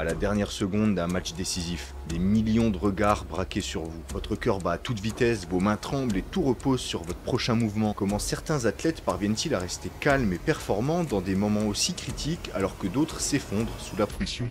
à la dernière seconde d'un match décisif. Des millions de regards braqués sur vous. Votre cœur bat à toute vitesse, vos mains tremblent et tout repose sur votre prochain mouvement. Comment certains athlètes parviennent-ils à rester calmes et performants dans des moments aussi critiques alors que d'autres s'effondrent sous la pression ?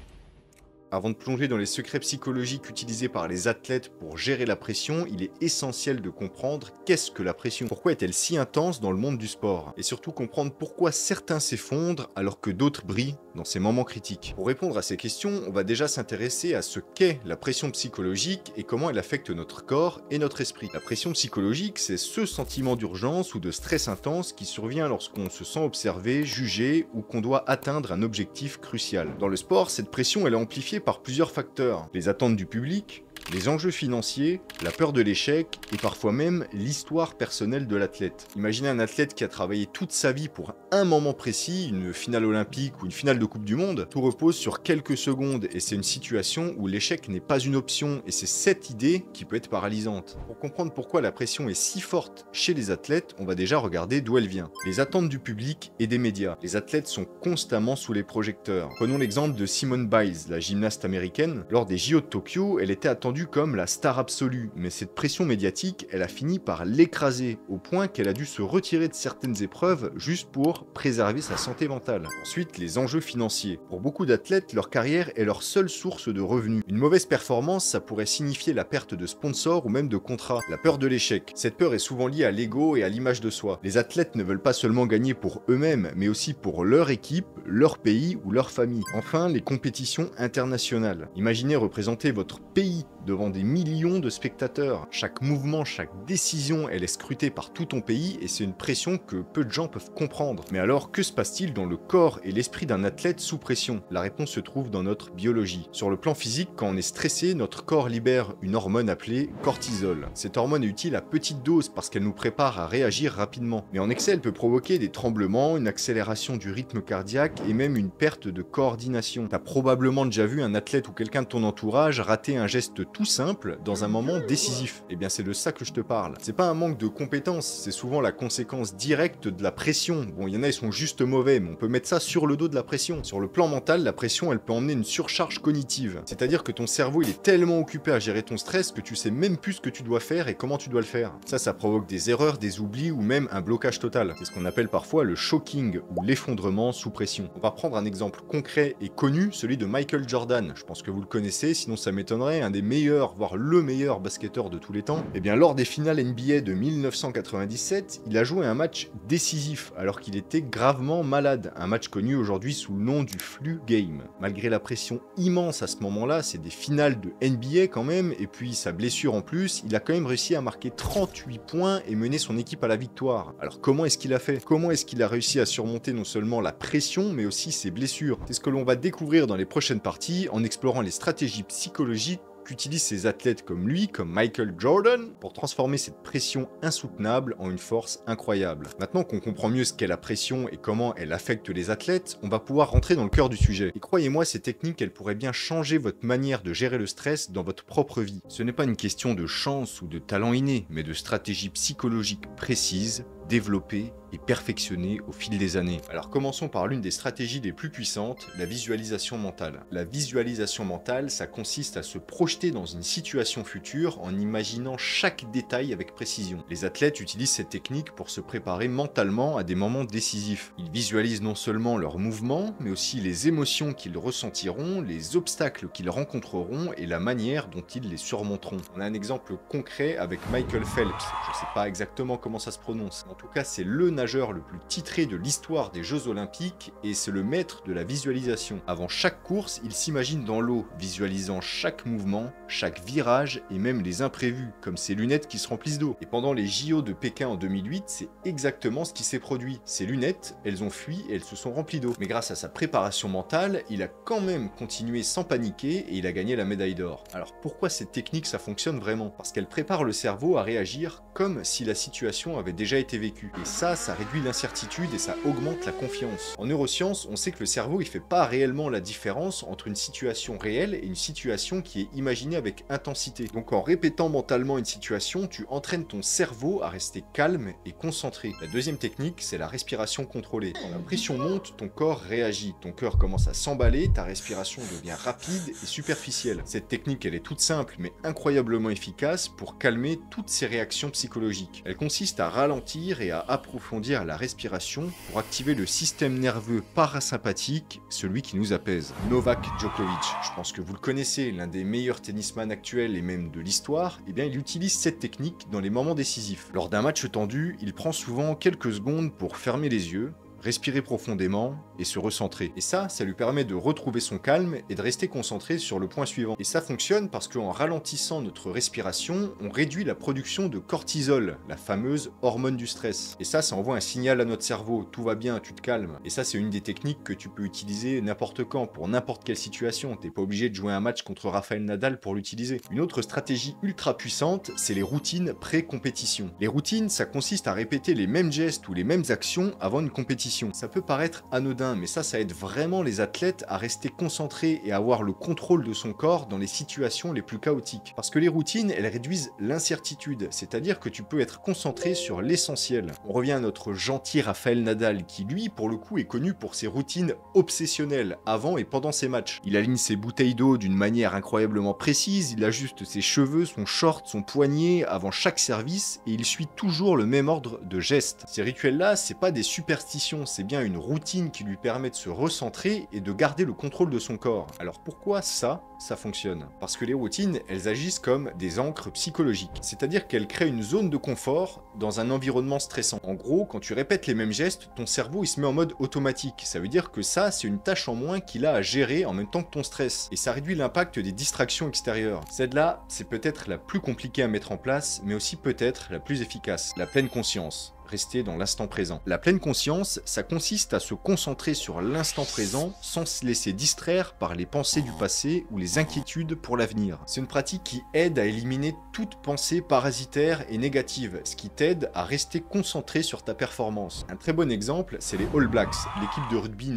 Avant de plonger dans les secrets psychologiques utilisés par les athlètes pour gérer la pression, il est essentiel de comprendre qu'est-ce que la pression. Pourquoi est-elle si intense dans le monde du sport? Et surtout comprendre pourquoi certains s'effondrent alors que d'autres brillent dans ces moments critiques. Pour répondre à ces questions, on va déjà s'intéresser à ce qu'est la pression psychologique et comment elle affecte notre corps et notre esprit. La pression psychologique, c'est ce sentiment d'urgence ou de stress intense qui survient lorsqu'on se sent observé, jugé ou qu'on doit atteindre un objectif crucial. Dans le sport, cette pression elle est amplifiée par plusieurs facteurs. Les attentes du public, les enjeux financiers, la peur de l'échec et parfois même l'histoire personnelle de l'athlète. Imaginez un athlète qui a travaillé toute sa vie pour un moment précis, une finale olympique ou une finale de Coupe du Monde. Tout repose sur quelques secondes et c'est une situation où l'échec n'est pas une option et c'est cette idée qui peut être paralysante. Pour comprendre pourquoi la pression est si forte chez les athlètes, on va déjà regarder d'où elle vient. Les attentes du public et des médias. Les athlètes sont constamment sous les projecteurs. Prenons l'exemple de Simone Biles, la gymnaste américaine. Lors des JO de Tokyo, elle était attendue comme la star absolue, mais cette pression médiatique, elle a fini par l'écraser, au point qu'elle a dû se retirer de certaines épreuves juste pour préserver sa santé mentale. Ensuite, les enjeux financiers. Pour beaucoup d'athlètes, leur carrière est leur seule source de revenus. Une mauvaise performance, ça pourrait signifier la perte de sponsors ou même de contrats. La peur de l'échec. Cette peur est souvent liée à l'ego et à l'image de soi. Les athlètes ne veulent pas seulement gagner pour eux-mêmes, mais aussi pour leur équipe, leur pays ou leur famille. Enfin, les compétitions internationales. Imaginez représenter votre pays devant des millions de spectateurs. Chaque mouvement, chaque décision, elle est scrutée par tout ton pays et c'est une pression que peu de gens peuvent comprendre. Mais alors, que se passe-t-il dans le corps et l'esprit d'un athlète sous pression? La réponse se trouve dans notre biologie. Sur le plan physique, quand on est stressé, notre corps libère une hormone appelée cortisol. Cette hormone est utile à petite dose parce qu'elle nous prépare à réagir rapidement. Mais en excès, elle peut provoquer des tremblements, une accélération du rythme cardiaque et même une perte de coordination. T'as probablement déjà vu un athlète ou quelqu'un de ton entourage rater un geste tout simple dans un moment décisif. Eh bien c'est de ça que je te parle. C'est pas un manque de compétences, c'est souvent la conséquence directe de la pression. Bon, il y en a ils sont juste mauvais, mais on peut mettre ça sur le dos de la pression. Sur le plan mental, la pression elle peut emmener une surcharge cognitive. C'est-à-dire que ton cerveau il est tellement occupé à gérer ton stress que tu sais même plus ce que tu dois faire et comment tu dois le faire. Ça provoque des erreurs, des oublis ou même un blocage total. C'est ce qu'on appelle parfois le shocking ou l'effondrement sous pression. On va prendre un exemple concret et connu, celui de Michael Jordan. Je pense que vous le connaissez, sinon ça m'étonnerait, un des meilleurs, voire le meilleur basketteur de tous les temps. Et bien lors des finales NBA de 1997, il a joué un match décisif alors qu'il était gravement malade. Un match connu aujourd'hui sous le nom du flu game. Malgré la pression immense à ce moment-là, c'est des finales de NBA quand même, et puis sa blessure en plus, il a quand même réussi à marquer 38 points et mener son équipe à la victoire. Alors comment est-ce qu'il a fait? Comment est-ce qu'il a réussi à surmonter non seulement la pression, mais aussi ses blessures? C'est ce que l'on va découvrir dans les prochaines parties en explorant les stratégies psychologiques qu'utilisent ces athlètes comme lui, comme Michael Jordan, pour transformer cette pression insoutenable en une force incroyable. Maintenant qu'on comprend mieux ce qu'est la pression et comment elle affecte les athlètes, on va pouvoir rentrer dans le cœur du sujet. Et croyez-moi, ces techniques, elles pourraient bien changer votre manière de gérer le stress dans votre propre vie. Ce n'est pas une question de chance ou de talent inné, mais de stratégie psychologique précise, développée et perfectionnée au fil des années. Alors commençons par l'une des stratégies les plus puissantes, la visualisation mentale. La visualisation mentale, ça consiste à se projeter dans une situation future en imaginant chaque détail avec précision. Les athlètes utilisent cette technique pour se préparer mentalement à des moments décisifs. Ils visualisent non seulement leurs mouvements, mais aussi les émotions qu'ils ressentiront, les obstacles qu'ils rencontreront et la manière dont ils les surmonteront. On a un exemple concret avec Michael Phelps. Je ne sais pas exactement comment ça se prononce. En tout cas, c'est le nageur le plus titré de l'histoire des Jeux Olympiques et c'est le maître de la visualisation. Avant chaque course, il s'imagine dans l'eau, visualisant chaque mouvement, chaque virage et même les imprévus, comme ses lunettes qui se remplissent d'eau. Et pendant les JO de Pékin en 2008, c'est exactement ce qui s'est produit. Ces lunettes, elles ont fui et elles se sont remplies d'eau. Mais grâce à sa préparation mentale, il a quand même continué sans paniquer et il a gagné la médaille d'or. Alors pourquoi cette technique ça fonctionne vraiment? Parce qu'elle prépare le cerveau à réagir comme si la situation avait déjà été vécue. vécu. Et ça réduit l'incertitude et ça augmente la confiance. En neurosciences, on sait que le cerveau, il fait pas réellement la différence entre une situation réelle et une situation qui est imaginée avec intensité. Donc en répétant mentalement une situation, tu entraînes ton cerveau à rester calme et concentré. La deuxième technique, c'est la respiration contrôlée. Quand la pression monte, ton corps réagit. Ton cœur commence à s'emballer, ta respiration devient rapide et superficielle. Cette technique, elle est toute simple mais incroyablement efficace pour calmer toutes ces réactions psychologiques. Elle consiste à ralentir et à approfondir la respiration pour activer le système nerveux parasympathique, celui qui nous apaise. Novak Djokovic, je pense que vous le connaissez, l'un des meilleurs tennisman actuels et même de l'histoire, eh bien il utilise cette technique dans les moments décisifs. Lors d'un match tendu, il prend souvent quelques secondes pour fermer les yeux, respirer profondément et se recentrer. Et ça lui permet de retrouver son calme et de rester concentré sur le point suivant. Et ça fonctionne parce qu'en ralentissant notre respiration, on réduit la production de cortisol, la fameuse hormone du stress. Et ça envoie un signal à notre cerveau, tout va bien, tu te calmes. Et ça, c'est une des techniques que tu peux utiliser n'importe quand, pour n'importe quelle situation. T'es pas obligé de jouer un match contre Rafael Nadal pour l'utiliser. Une autre stratégie ultra puissante, c'est les routines pré-compétition. Les routines, ça consiste à répéter les mêmes gestes ou les mêmes actions avant une compétition. Ça peut paraître anodin, mais ça aide vraiment les athlètes à rester concentrés et à avoir le contrôle de son corps dans les situations les plus chaotiques. Parce que les routines, elles réduisent l'incertitude, c'est-à-dire que tu peux être concentré sur l'essentiel. On revient à notre gentil Rafael Nadal, qui lui, pour le coup, est connu pour ses routines obsessionnelles, avant et pendant ses matchs. Il aligne ses bouteilles d'eau d'une manière incroyablement précise, il ajuste ses cheveux, son short, son poignet avant chaque service, et il suit toujours le même ordre de gestes. Ces rituels-là, c'est pas des superstitions, c'est bien une routine qui lui permet de se recentrer et de garder le contrôle de son corps. Alors pourquoi ça fonctionne? Parce que les routines, elles agissent comme des ancres psychologiques, c'est-à-dire qu'elles créent une zone de confort dans un environnement stressant. En gros, quand tu répètes les mêmes gestes, ton cerveau il se met en mode automatique. Ça veut dire que ça, c'est une tâche en moins qu'il a à gérer en même temps que ton stress. Et ça réduit l'impact des distractions extérieures. Celle-là, c'est peut-être la plus compliquée à mettre en place, mais aussi peut-être la plus efficace. La pleine conscience. Rester dans l'instant présent. La pleine conscience, ça consiste à se concentrer sur l'instant présent sans se laisser distraire par les pensées du passé ou les inquiétudes pour l'avenir. C'est une pratique qui aide à éliminer toute pensée parasitaire et négative, ce qui t'aide à rester concentré sur ta performance. Un très bon exemple, c'est les All Blacks, l'équipe de rugby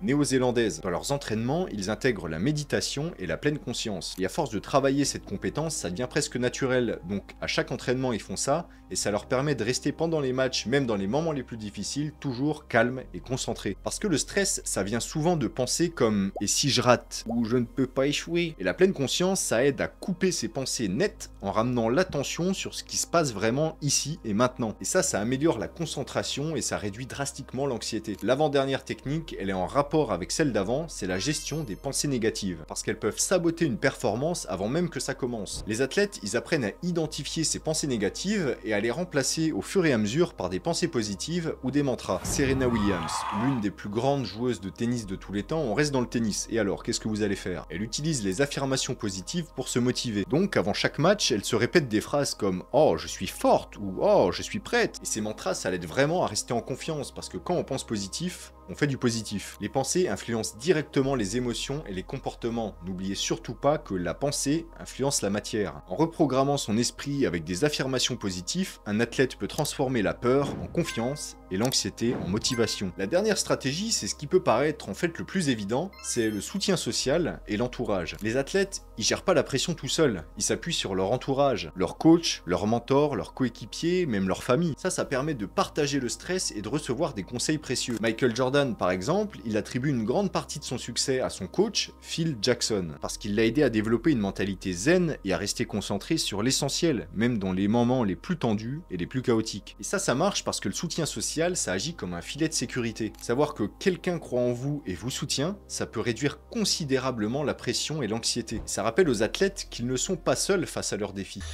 néo-zélandaise. Dans leurs entraînements, ils intègrent la méditation et la pleine conscience. Et à force de travailler cette compétence, ça devient presque naturel. Donc à chaque entraînement, ils font ça et ça leur permet de rester pendant les matchs, même dans les moments les plus difficiles, toujours calme et concentré. Parce que le stress, ça vient souvent de pensées comme « et si je rate ?» ou « je ne peux pas échouer ?» Et la pleine conscience, ça aide à couper ces pensées nettes en ramenant l'attention sur ce qui se passe vraiment ici et maintenant. Et ça améliore la concentration et ça réduit drastiquement l'anxiété. L'avant-dernière technique, elle est en rapport avec celle d'avant, c'est la gestion des pensées négatives. Parce qu'elles peuvent saboter une performance avant même que ça commence. Les athlètes, ils apprennent à identifier ces pensées négatives et à les remplacer au fur et à mesure par des pensées positives ou des mantras. Serena Williams, l'une des plus grandes joueuses de tennis de tous les temps, on reste dans le tennis. Et alors, qu'est-ce que vous allez faire? Elle utilise les affirmations positives pour se motiver. Donc, avant chaque match, elle se répète des phrases comme « Oh, je suis forte » ou « Oh, je suis prête ». Et ces mantras, ça l'aide vraiment à rester en confiance parce que quand on pense positif, on fait du positif. Les pensées influencent directement les émotions et les comportements. N'oubliez surtout pas que la pensée influence la matière. En reprogrammant son esprit avec des affirmations positives, un athlète peut transformer la peur en confiance et l'anxiété en motivation. La dernière stratégie, c'est ce qui peut paraître en fait le plus évident, c'est le soutien social et l'entourage. Les athlètes, ils gèrent pas la pression tout seuls, ils s'appuient sur leur entourage, leur coach, leur mentor, leur coéquipier, même leur famille. Ça permet de partager le stress et de recevoir des conseils précieux. Michael Jordan, par exemple, il attribue une grande partie de son succès à son coach, Phil Jackson, parce qu'il l'a aidé à développer une mentalité zen et à rester concentré sur l'essentiel, même dans les moments les plus tendus et les plus chaotiques. Et ça marche parce que le soutien social, ça agit comme un filet de sécurité. Savoir que quelqu'un croit en vous et vous soutient, ça peut réduire considérablement la pression et l'anxiété. Ça rappelle aux athlètes qu'ils ne sont pas seuls face à leurs défis.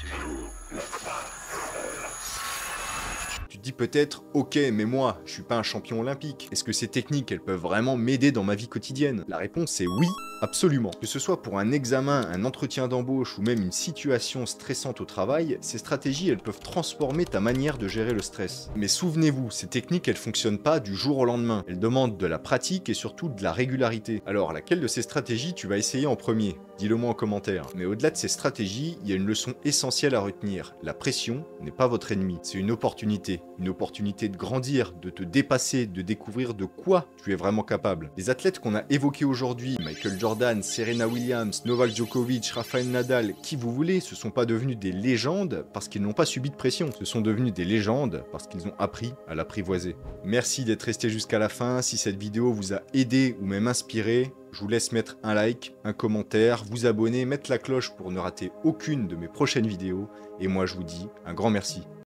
Tu te dis peut-être, ok, mais moi, je suis pas un champion olympique. Est-ce que ces techniques, elles peuvent vraiment m'aider dans ma vie quotidienne? La réponse est oui, Absolument. Que ce soit pour un examen, un entretien d'embauche ou même une situation stressante au travail, ces stratégies elles peuvent transformer ta manière de gérer le stress. Mais souvenez-vous, ces techniques elles fonctionnent pas du jour au lendemain. Elles demandent de la pratique et surtout de la régularité. Alors laquelle de ces stratégies tu vas essayer en premier? Dis-le moi en commentaire. Mais au-delà de ces stratégies, il y a une leçon essentielle à retenir. La pression n'est pas votre ennemi, c'est une opportunité. Une opportunité de grandir, de te dépasser, de découvrir de quoi tu es vraiment capable. Les athlètes qu'on a évoqués aujourd'hui, Michael Jordan, Serena Williams, Novak Djokovic, Rafael Nadal, qui vous voulez, ce sont pas devenus des légendes parce qu'ils n'ont pas subi de pression. Ce sont devenus des légendes parce qu'ils ont appris à l'apprivoiser. Merci d'être resté jusqu'à la fin. Si cette vidéo vous a aidé ou même inspiré, je vous laisse mettre un like, un commentaire, vous abonner, mettre la cloche pour ne rater aucune de mes prochaines vidéos. Et moi je vous dis un grand merci.